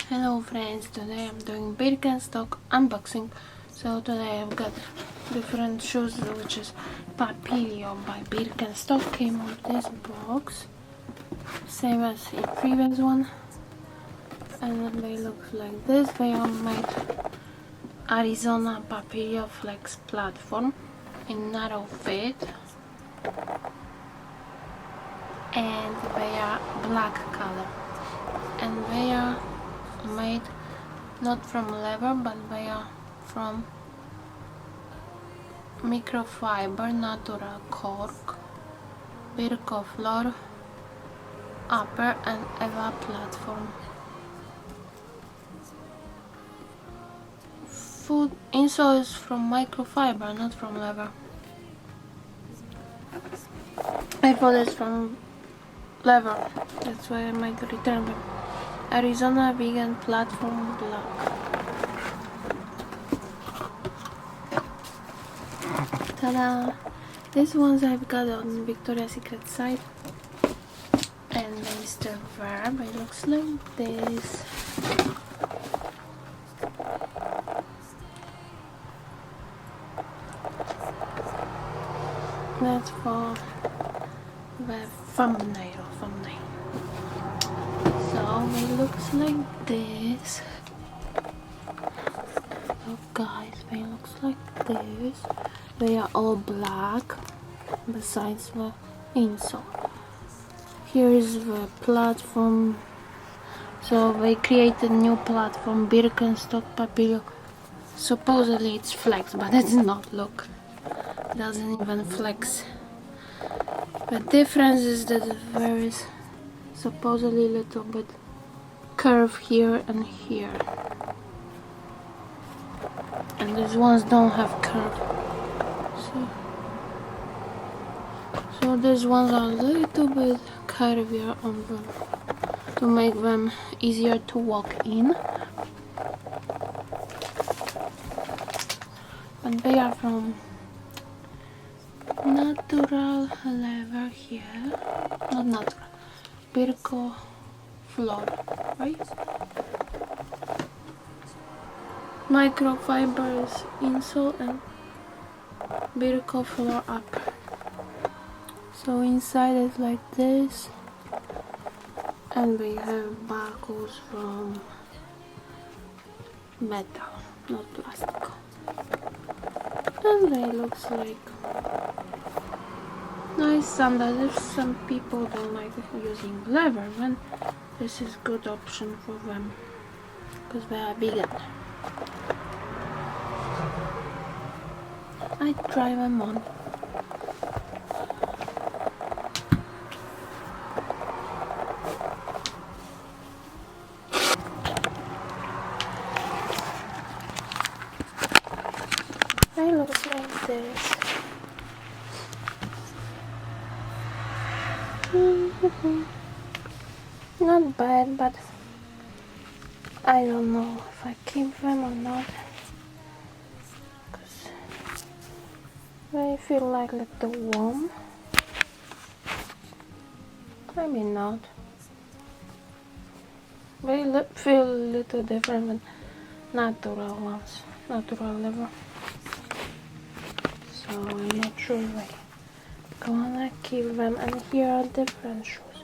Hello friends, today I'm doing BIRKENSTOCK unboxing. So today I've got different shoes, which is PAPILLIO by BIRKENSTOCK. Came with this box, same as the previous one, and they look like this. They are made Arizona PAPILLIO Flex platform in narrow fit, and they are black color, and they are made not from leather, but they are from microfiber natural cork, BIRKENSTOCK upper and EVA platform. Foot insole is from microfiber, not from leather. I thought it's from leather, that's why I might return them. Arizona vegan platform black. Ta-da! These ones I've got on Victoria's Secret site, and they still there, but it looks like this. That's for the thumbnail. So it looks like this. Look guys, they looks like this. They are all black besides the insole. Here is the platform. So they created a new platform, BIRKENSTOCK PAPILLIO. Supposedly it's flex, but it's not. Look, doesn't even flex. The difference is that there is supposedly a little bit curve here and here, and these ones don't have curve. So these ones are a little bit curvier on them to make them easier to walk in, but they are from natural leather here, not natural, BIRKENSTOCK, right? Microfiber is insole and BIRKENSTOCK upper. So inside is like this, and we have buckles from metal, not plastic. And they looks like nice sandals. If some people don't like using leather, then this is good option for them because they are vegan. I try them on. They look like this. Not bad, but I don't know if I keep them or not, because they feel like a little warm. Maybe not. They feel a little different than natural ones, natural leather. So I'm not sure if I'm gonna keep them. And here are different shoes.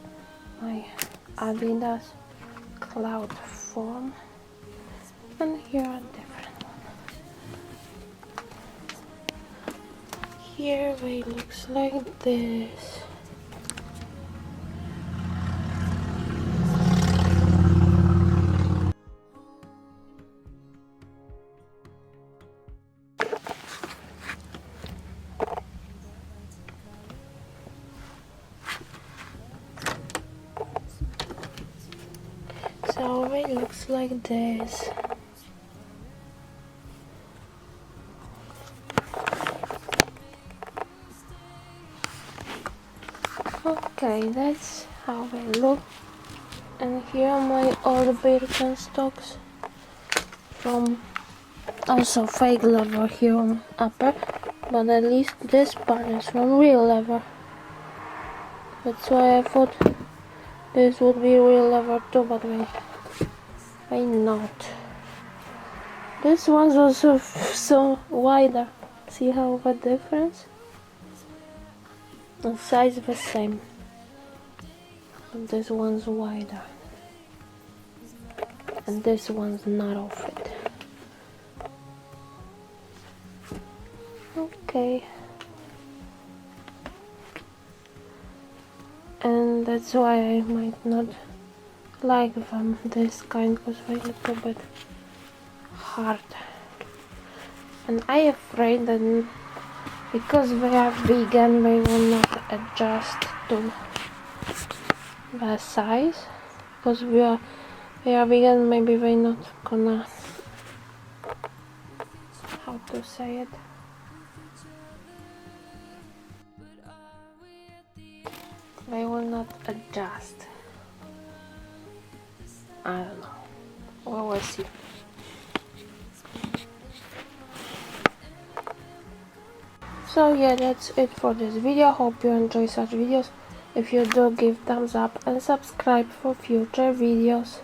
My Adidas Cloud Form, and here are different ones. Here they looks like this. So it looks like this. Okay, that's how they look. And here are my old BIRKENSTOCKs from also fake leather here on upper, but at least this part is from real leather. That's why I thought this would be real leather too, but wait. why not? This one's also so wider. See how the difference? The size the same. And this one's wider. And this one's not all fit. Okay. And that's why I might not like them, this kind, because they're a little bit hard. And I'm afraid that because they are vegan, they will not adjust to the size. Because they are vegan, maybe they're not gonna, how to say it, they will not adjust. I don't know. Well, we'll see. So yeah, that's it for this video. Hope you enjoy such videos. If you do, give thumbs up and subscribe for future videos.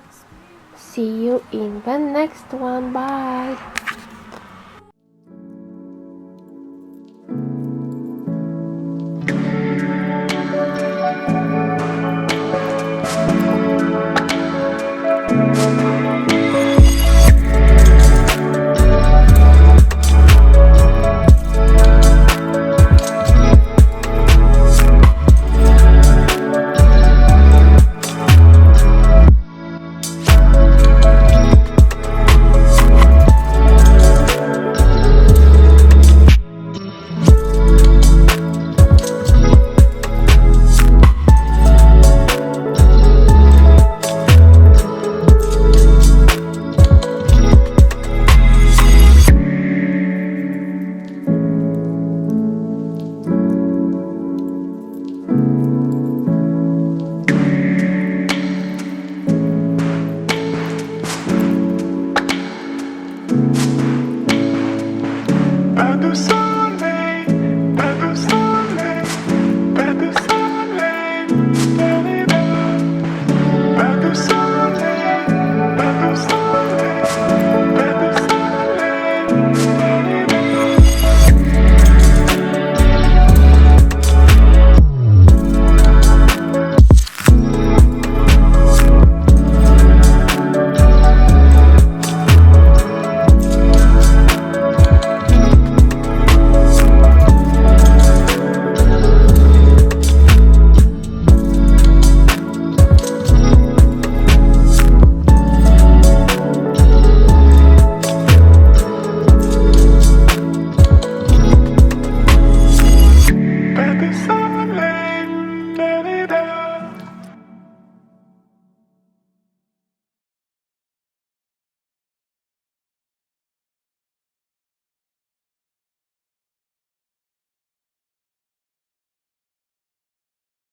See you in the next one. Bye.